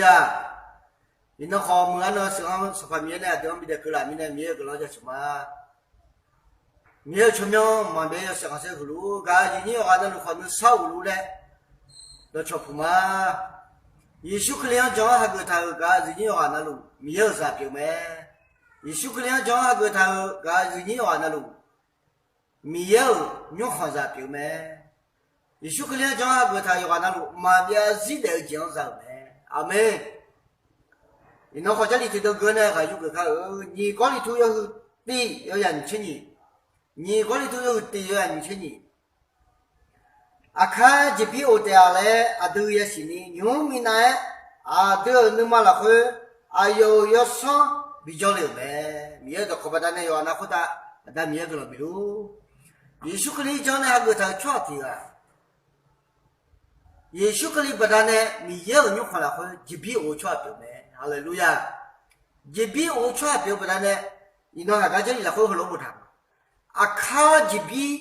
亚。你那好，我们那是方面呢，对面的个啦，面呢面个老叫什么？面出名嘛，面要上山个路，噶你要按照路可能少路嘞，那吃苦嘛。一宿可两讲还个他噶你要按照路，面有啥表没？一宿可两讲还个他噶你要按照路，面有用好啥表没？一宿可两讲还个他要按照路，嘛边自己讲啥没？阿妹。你那好家里头的歌呢，还有个看你家里头要地要人请你家里头有地要人请你。啊，看这边我的来啊，都也是你，农民呢啊，都那么了会啊，要上比较流呗，米的可不单呢要那好的，但米个了比如，也许可以讲呢，还个他确定啊。也许可以不单呢，米也有你看了会这边我确定呗。哈利路亚！这边我出来表不然呢，你那大家里来会很老不长，啊，看这边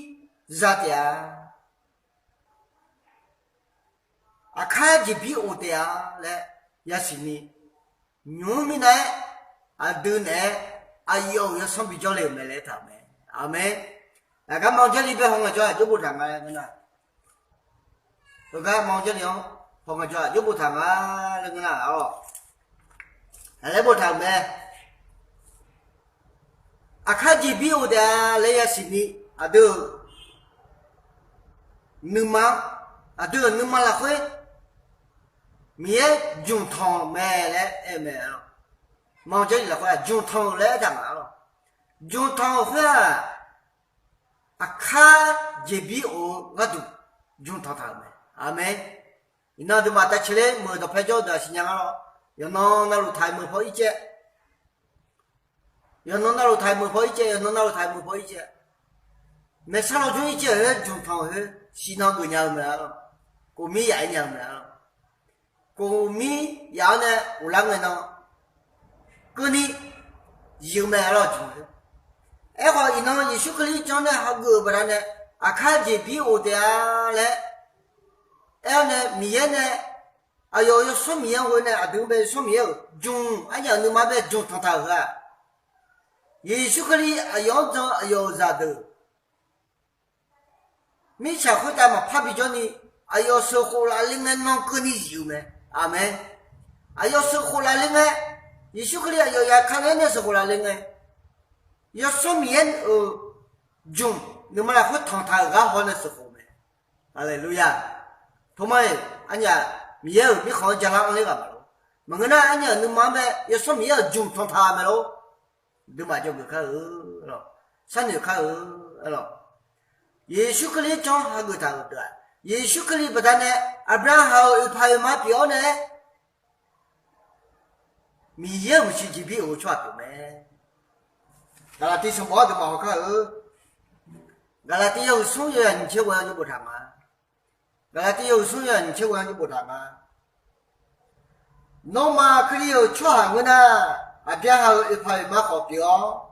咋的啊，看这边我的啊，来也是你，农民呢啊都呢啊要上比较来没来他们，阿妹，那个忙家里边红个叫就不长啊，真的，那个忙家里红个叫就不长啊，那个啦哦。来不长呗，啊，看这边我的来也是你，啊都，你嘛，啊都你嘛来会，面中汤买来哎买了，忙这里来会中汤来干嘛了？中汤会啊，看这边我都中汤买，阿妹，你那都嘛带起来，没得拍照的新疆了。要弄那路台没跑一截，要弄那路台没跑一截，要弄那路台没跑一截。没上了就一截，就放去西南个娘们了，过米也娘们了，过米也呢，我啷个呢？过你又买了就是，哎好，一弄一说可以讲呢，还个不然呢？啊，看这比我的来，哎呢，米呢？啊要说明我呢，啊都被说明中，俺家你妈被中汤汤个，也许可以啊要张啊要啥的，没钱回答嘛，怕比较你啊要收获了另外弄个你有没？阿妹，啊要收获了另外，也许可以要看来那收获了另外，要说明中，你们来会汤汤个好那时候没？阿来路亚，同埋俺家。米有比好讲了那个嘛喽，么个呢？俺家你妈呗，要说米要种从他们喽，你妈就不看了，三年看了，也许可以讲还个他对，也许可以不但呢，啊不然还有怕有马标呢，米也不是这边我穿的没，那拉第什么都冇看那拉第有送人去我就不长啊。那第有送人去玩就不长啊，那么可以有吃韩国呢，啊边还有一块蛮好标，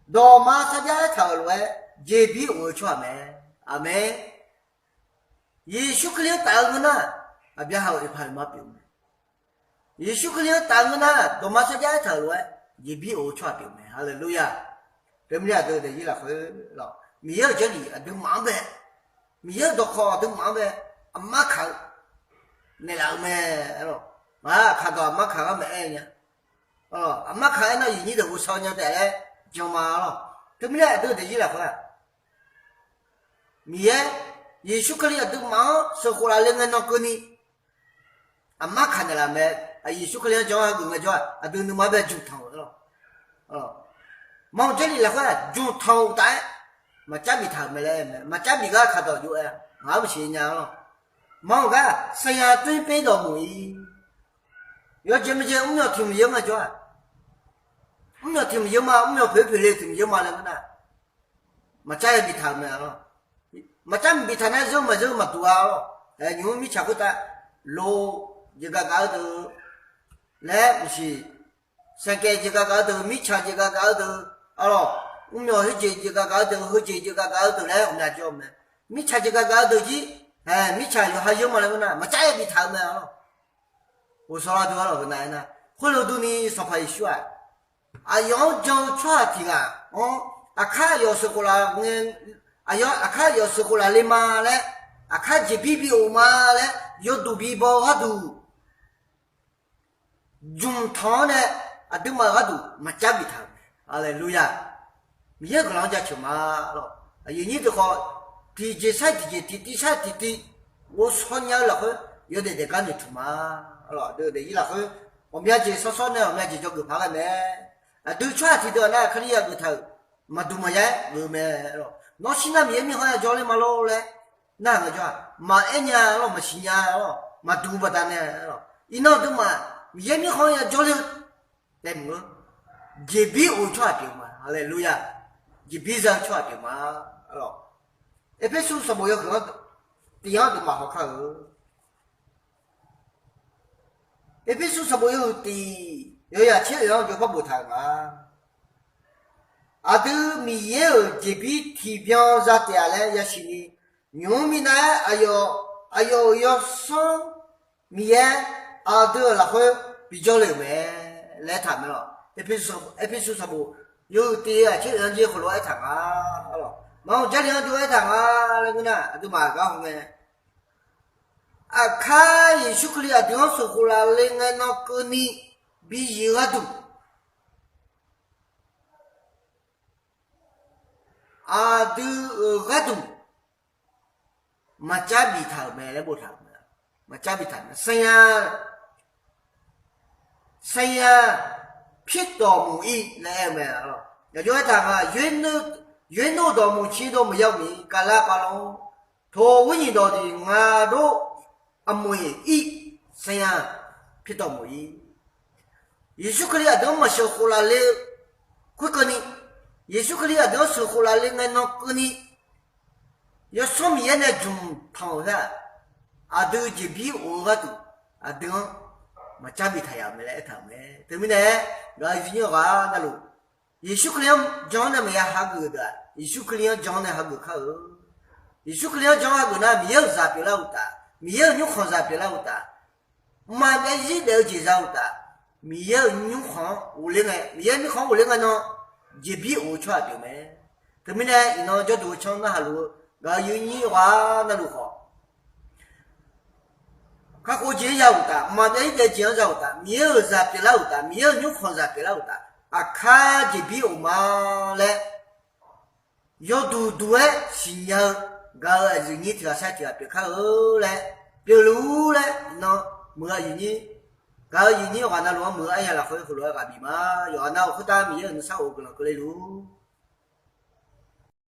那么大家讨论这边我吃没，啊没，也许可以打个呢，啊边还有一块蛮标没，也许可以打个呢，那么大家讨论这边我吃标没，哈利路亚，这么样都得一来回了，没有这里啊都忙呗。米有多好都忙呗，阿妈看，你老咩咯？啊，看到阿妈看个咩呢？哦，阿妈看那你都不少年带来讲嘛了，对不对？都得一来回。米也许可以都忙，生活了另外那个呢，阿妈看的了没？啊，也许可以讲个我讲，啊，都能买点中汤了，哦，忙这里来回中汤带。mà cha bị thằng mày lên mà cha bị cái khát đòi vui ngáo bị xì nhau luôn mong cái xây nhà tuyên bế đồ mùi giờ chơi mà chơi ông nhỏ tìm gì mà cho ông nhỏ tìm gì mà ông nhỏ phê phê lên tìm gì mà lên cái nào mà cha bị thằng mày luôn mà cha bị thằng này giờ mà tua luôn nhưng mà chắc ta lô gì cái từ lẽ bị xì sang cái gì cái từ mi cha gì cái từ alo ông nhỏ hơi chơi cái từ hơi chơi cái từ đấy ông nhà cho mày mi cha cái từ gì mi cha rồi hay mà lên mà trái bị thằng mày không 我说了多少个奶呢？回头都你说话一选，啊，要讲全体啊，哦，啊，看要是过来，看要是过来的嘛嘞，啊，看这比我嘛嘞，要都比包哈都，用汤呢，啊，都嘛哈都，嘛加比汤，阿来路亚，米也个人家吃嘛咯，啊，有你的话，第三我说你了后，有的在干的吃嘛，咯，对不对？伊了后，我们家说呢，我们家叫个怕个咩？啊，都全体的那肯定要个头，嘛都嘛也没咩咯。那现在面好像叫的嘛老嘞，那个叫嘛一年咯，嘛10年咯，嘛都不单呢咯。伊那都嘛面好像叫的，对么？这比我全的嘛，哈利路亚，这比上全的嘛，咯。一般说什么要个地方都嘛好看哦。一般说什么有地，有呀，钱要就不不谈嘛。啊，都米也有这边提标啥的嘞，也是的。牛米呢，要上米啊，都那会比较累呗，来谈们了。一般说什么有的啊，钱人家回来谈啊，咯。然后家里就爱谈啊，那个呢，都嘛搞咩？啊，看也许可以啊，地方说过来，另外那个你比一个多。啊，都个多，嘛加比他没来不谈的，嘛加比他们，生呀，撇到木一来没了，也就谈啊，原路到木七都没有米，干啦干喽，头问你到的我都啊木一，生呀，撇到木一，也许可以啊，都没小胡啦嘞，快个你。也许可以啊，到时候来另外那个呢，要说明那种汤噻，啊都这比我个多，啊等嘛加比他呀没来汤没，对不对？那有些话那路，也许可以讲那没有哈个的，也许可以讲那哈个看哦，也许可以讲哈个那没有啥别了的，没有你看啥别了的，嘛那一了解啥的，没有你看我另外，没有你看我另外呢。这比我全对没？对不对？那叫多强那路，那有你话那路好。看我见下的，嘛那一个见下的，没有啥别了的，没有你看啥别了的，啊，看这比我嘛嘞，要多哎，新娘，个人你条三条别看哦嘞，别路嘞，那没有你。kalau ini warna luar merah ya lah, kalau keluar kami mah, ya warna aku tak mie, nusa aku kalau keluar.